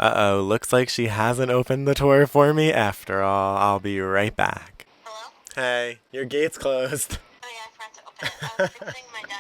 Uh-oh, looks like she hasn't opened the tour for me after all. I'll be right back. Hello? Hey, your gate's closed. Oh yeah, I forgot to open it. I was fixing my diner.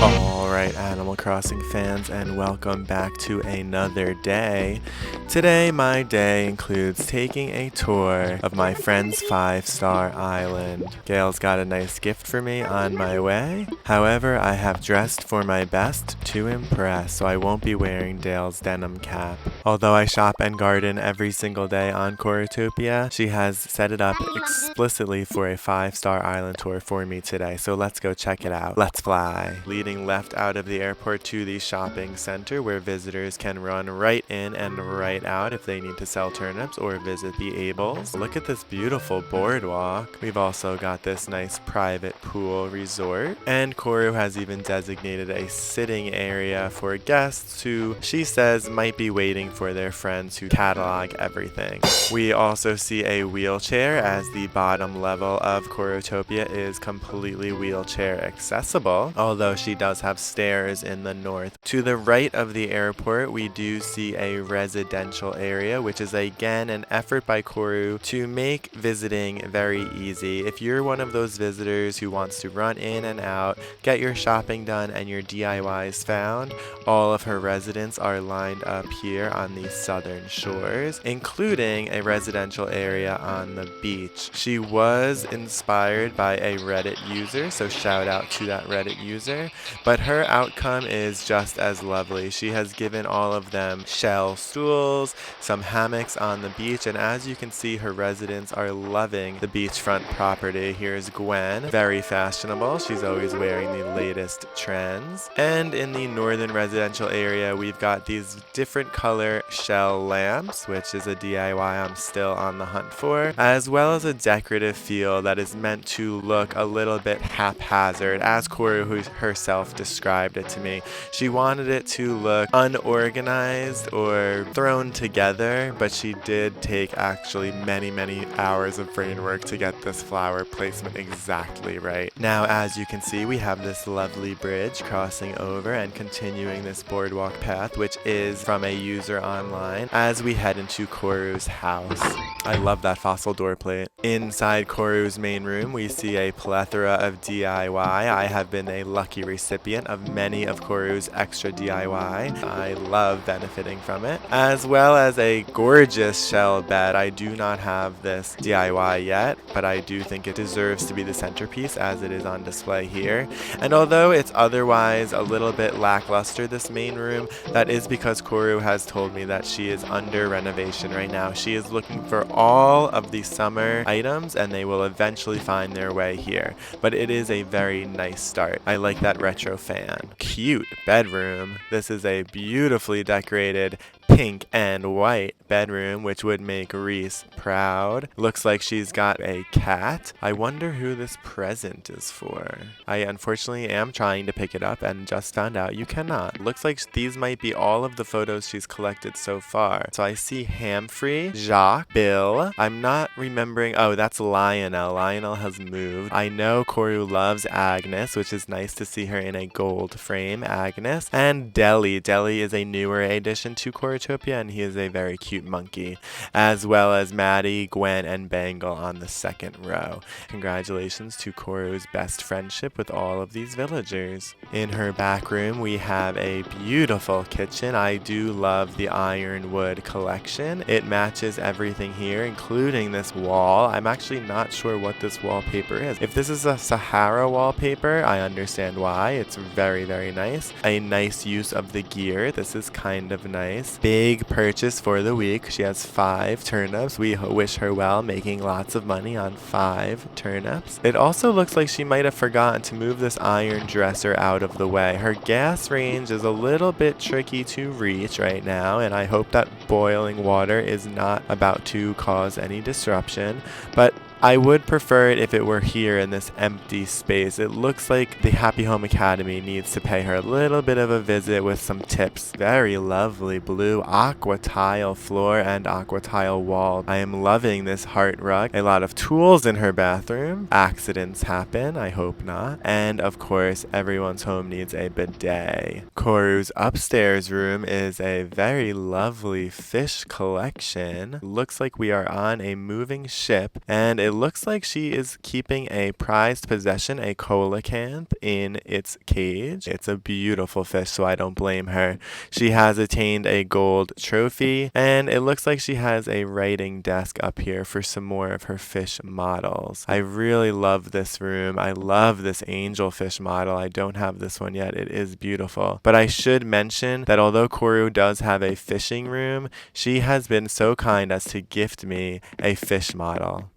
Alright, Animal Crossing fans, and welcome back to another day. Today, my day includes taking a tour of my friend's 5-star island. Gail's got a nice gift for me on my way. However, I have dressed for my best to impress, so I won't be wearing Dale's denim cap. Although I shop and garden every single day on Corutopia, she has set it up explicitly for a 5-star island tour for me today, so let's go check it out. Let's fly. Leading left out of the airport to the shopping center where visitors can run right in and right out if they need to sell turnips or visit the Ables. Look at this beautiful boardwalk. We've also got this nice private pool resort, and Koru has even designated a sitting area for guests who she says might be waiting for their friends to catalog everything. We also see a wheelchair, as the bottom level of Corutopia is completely wheelchair accessible, although she does have stairs in the north. To the right of the airport, we do see a residential area, which is again an effort by Koru to make visiting very easy. If you're one of those visitors who wants to run in and out, get your shopping done, and your DIYs found, all of her residents are lined up here on the southern shores, including a residential area on the beach. She was inspired by a Reddit user, so shout out to that Reddit user, but her outcome is just as lovely. She has given all of them shell stools, some hammocks on the beach, and as you can see, her residents are loving the beachfront property. Here's Gwen, very fashionable. She's always wearing the latest trends. And in the northern residential area, we've got these different color shell lamps, which is a DIY I'm still on the hunt for, as well as a decorative feel that is meant to look a little bit haphazard, as Koru herself described it to me. She wanted it to look unorganized or thrown together, but she did take actually many hours of brain work to get this flower placement exactly right. Now, as you can see, we have this lovely bridge crossing over and continuing this boardwalk path, which is from a user online, as we head into Koru's house. I love that fossil door plate. Inside Koru's main room, we see a plethora of DIY. I have been a lucky recipient of many of Koru's extra DIY. I love benefiting from it, as well as a gorgeous shell bed. I do not have this DIY yet, but I do think it deserves to be the centerpiece as it is on display here. And although it's otherwise a little bit lackluster, this main room, that is because Koru has told me that she is under renovation right now. She is looking for all of the summer items, and they will eventually find their way here. But it is a very nice start. I like that retro fan. Cute bedroom. This is a beautifully decorated pink and white bedroom, which would make Reese proud. Looks like she's got a cat. I wonder who this present is for. I unfortunately am trying to pick it up and just found out you cannot. Looks like these might be all of the photos she's collected so far. So I see Hamfrey, Jacques, Bill. I'm not remembering. Oh, that's Lionel. Lionel has moved. I know Koru loves Agnes, which is nice to see her in a gold frame. Agnes. And Deli. Deli is a newer addition to Corutopia, and he is a very cute monkey, as well as Maddie, Gwen, and Bangle on the second row. Congratulations to Koru's best friendship with all of these villagers. In her back room, we have a beautiful kitchen. I do love the ironwood collection. It matches everything here, including this wall. I'm actually not sure what this wallpaper is. If this is a Sahara wallpaper, I understand why. It's very nice. A nice use of the gear. This is kind of nice. Big purchase for the week. She has 5 turnips. We wish her well, making lots of money on 5 turnips. It also looks like she might have forgotten to move this iron dresser out of the way. Her gas range is a little bit tricky to reach right now, and I hope that boiling water is not about to cause any disruption, but I would prefer it if it were here in this empty space. It looks like the Happy Home Academy needs to pay her a little bit of a visit with some tips. Very lovely blue aqua tile floor and aqua tile wall. I am loving this heart rug. A lot of tools in her bathroom. Accidents happen, I hope not. And of course, everyone's home needs a bidet. Koru's upstairs room is a very lovely fish collection. Looks like we are on a moving ship, and it looks like she is keeping a prized possession, a coelacanth, in its cage. It's a beautiful fish, so I don't blame her. She has attained a gold trophy, and it looks like she has a writing desk up here for some more of her fish models. I really love this room. I love this angelfish model. I don't have this one yet. It is beautiful. But I should mention that although Koru does have a fishing room, she has been so kind as to gift me a fish model.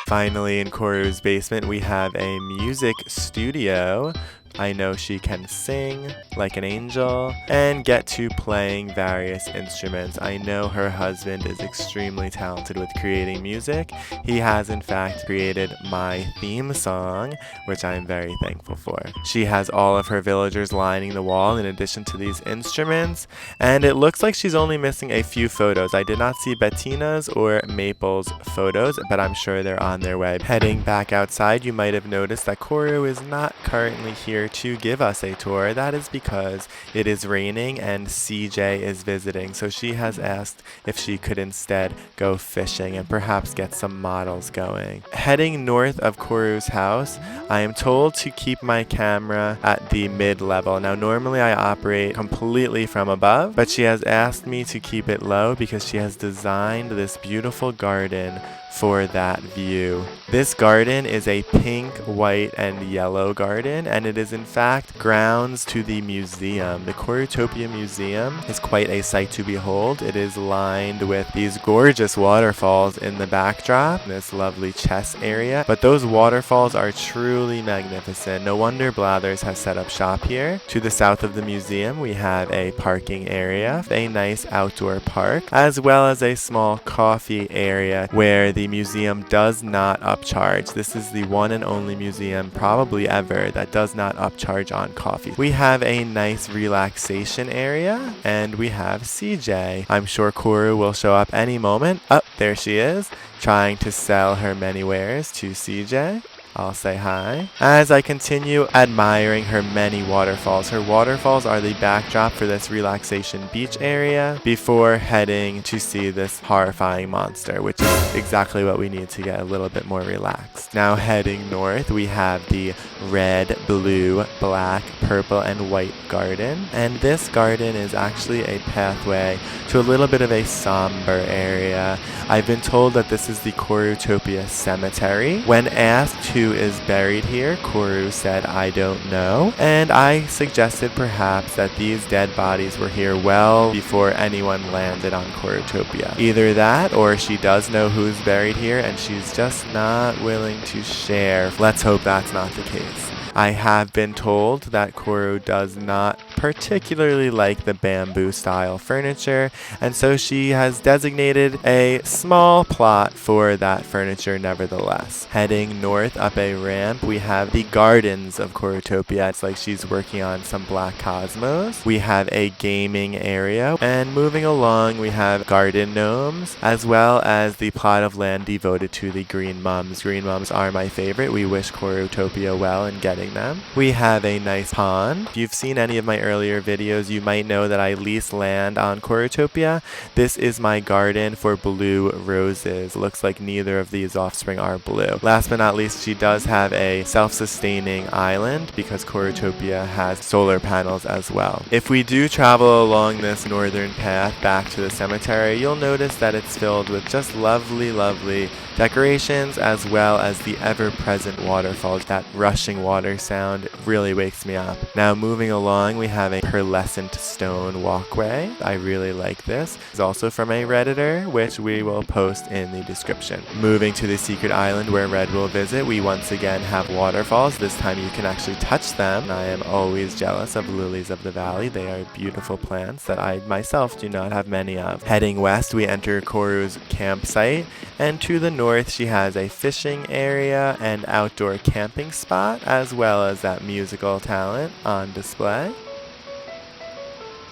Finally, in Koru's basement, we have a music studio. I know she can sing like an angel and get to playing various instruments. I know her husband is extremely talented with creating music. He has in fact created my theme song, which I am very thankful for. She has all of her villagers lining the wall in addition to these instruments, and it looks like she's only missing a few photos. I did not see Bettina's or Maple's photos, but I'm sure they're on their way. Heading back outside, you might have noticed that Koru is not currently here to give us a tour. That is because it is raining and CJ is visiting, so she has asked if she could instead go fishing and perhaps get some models going. Heading north of Koru's house, I am told to keep my camera at the mid-level. Now normally I operate completely from above, but she has asked me to keep it low because she has designed this beautiful garden for that view. This garden is a pink, white, and yellow garden, and it is in fact grounds to the museum. The Corutopia Museum is quite a sight to behold. It is lined with these gorgeous waterfalls in the backdrop, this lovely chess area, but those waterfalls are truly magnificent. No wonder Blathers has set up shop here. To the south of the museum, we have a parking area, a nice outdoor park, as well as a small coffee area where the museum does not upcharge. This is the one and only museum probably ever that does not upcharge on coffee. We have a nice relaxation area, and we have CJ. I'm sure Koru will show up any moment. Oh, there she is, trying to sell her many wares to CJ. I'll say hi as I continue admiring her many waterfalls. Her waterfalls are the backdrop for this relaxation beach area before heading to see this horrifying monster, which is exactly what we need to get a little bit more relaxed. Now heading north, we have the red, blue, black, purple, and white garden. And this garden is actually a pathway to a little bit of a somber area. I've been told that this is the Corutopia Cemetery. When asked who is buried here, Koru said, "I don't know." And I suggested perhaps that these dead bodies were here well before anyone landed on Corutopia. Either that, or she does know who's buried here and she's just not willing to share. Let's hope that's not the case. I have been told that Koru does not particularly like the bamboo style furniture, and so she has designated a small plot for that furniture nevertheless. Heading north up a ramp, we have the gardens of Corutopia. It's like she's working on some black cosmos. We have a gaming area, and moving along we have garden gnomes, as well as the plot of land devoted to the green mums. Green mums are my favorite. We wish Corutopia well in getting them. We have a nice pond. If you've seen any of my earlier videos, you might know that I lease land on Corutopia. This is my garden for blue roses. Looks like neither of these offspring are blue. Last but not least, she does have a self-sustaining island because Corutopia has solar panels as well. If we do travel along this northern path back to the cemetery, you'll notice that it's filled with just lovely, lovely decorations, as well as the ever-present waterfalls. That rushing water sound really wakes me up. Now moving along, we have a pearlescent stone walkway. I really like this. It's also from a redditor, which we will post in the description. Moving to the secret island where Red will visit, we once again have waterfalls. This time you can actually touch them. I am always jealous of lilies of the valley. They are beautiful plants that I myself do not have many of. Heading west, we enter Koru's campsite, and to the north she has a fishing area and outdoor camping spot, as well as that musical talent on display.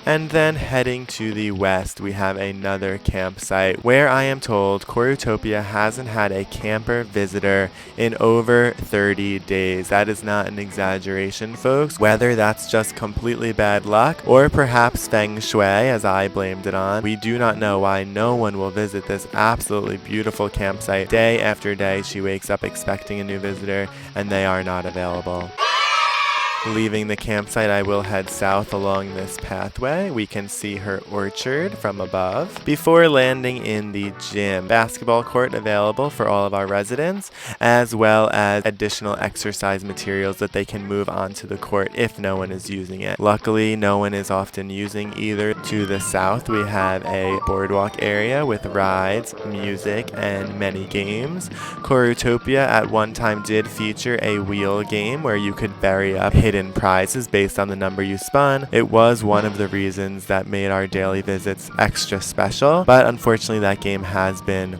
And then heading to the west, we have another campsite where I am told Corutopia hasn't had a camper visitor in over 30 days. That is not an exaggeration, folks. Whether that's just completely bad luck or perhaps feng shui, as I blamed it on, we do not know why no one will visit this absolutely beautiful campsite. Day after day, she wakes up expecting a new visitor, and they are not available. Leaving the campsite, I will head south along this pathway. We can see her orchard from above before landing in the gym. Basketball court available for all of our residents, as well as additional exercise materials that they can move onto the court if no one is using it. Luckily, no one is often using either. To the south, we have a boardwalk area with rides, music, and many games. Corutopia at one time did feature a wheel game where you could bury up hidden prizes based on the number you spun. It was one of the reasons that made our daily visits extra special, but unfortunately that game has been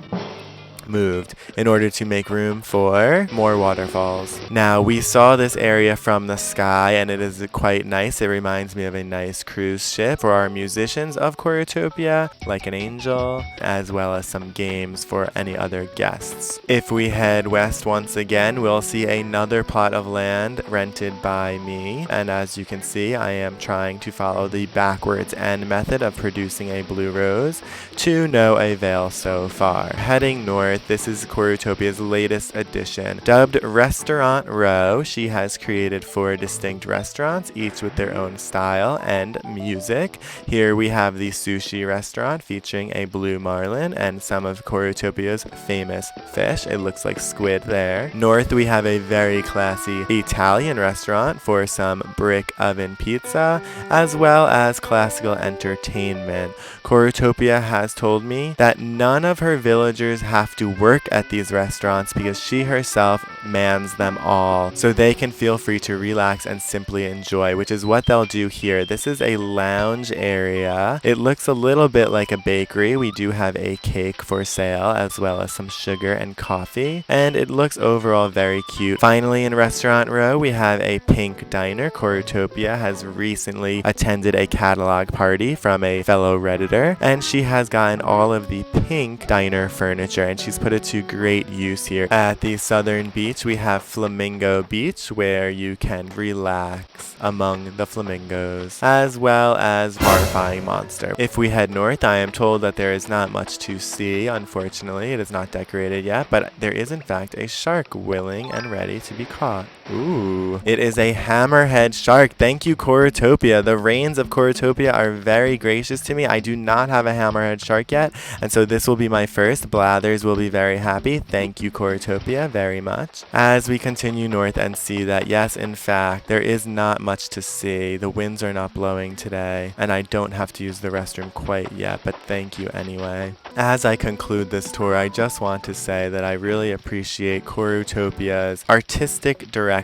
moved in order to make room for more waterfalls. Now, we saw this area from the sky and it is quite nice. It reminds me of a nice cruise ship for our musicians of Corutopia, like an angel, as well as some games for any other guests. If we head west once again, we'll see another plot of land rented by me, and as you can see, I am trying to follow the backwards end method of producing a blue rose to no avail so far. Heading north, this is Corutopia's latest addition. Dubbed Restaurant Row, she has created 4 distinct restaurants, each with their own style and music. Here we have the sushi restaurant featuring a blue marlin and some of Corutopia's famous fish. It looks like squid there. North, we have a very classy Italian restaurant for some brick oven pizza, as well as classical entertainment. Corutopia has told me that none of her villagers have to work at these restaurants because she herself mans them all, so they can feel free to relax and simply enjoy, which is what they'll do here. This is a lounge area. It looks a little bit like a bakery. We do have a cake for sale, as well as some sugar and coffee, and it looks overall very cute. Finally, in Restaurant Row, we have a pink diner. Corutopia has recently attended a catalog party from a fellow redditor, and she has gotten all of the pink diner furniture, and she's put it to great use here. At the southern beach, we have Flamingo Beach, where you can relax among the flamingos, as well as Horrifying Monster. If we head north, I am told that there is not much to see. Unfortunately, it is not decorated yet, but there is in fact a shark willing and ready to be caught. Ooh, it is a hammerhead shark. Thank you, Corutopia. The rains of Corutopia are very gracious to me. I do not have a hammerhead shark yet, and so this will be my first. Blathers will be very happy. Thank you, Corutopia, very much. As we continue north and see that, yes, in fact, there is not much to see. The winds are not blowing today, and I don't have to use the restroom quite yet, but thank you anyway. As I conclude this tour, I just want to say that I really appreciate Corutopia's artistic direction.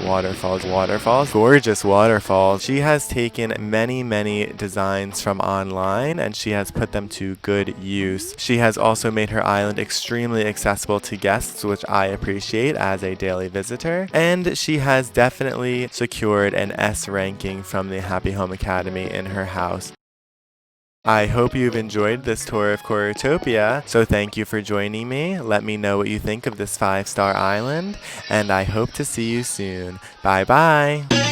Waterfalls, gorgeous waterfalls. She has taken many designs from online and she has put them to good use. She has also made her island extremely accessible to guests, which I appreciate as a daily visitor, and she has definitely secured an S ranking from the Happy Home Academy in her house. I hope you've enjoyed this tour of Corutopia, so thank you for joining me. Let me know what you think of this 5-star island, and I hope to see you soon. Bye bye!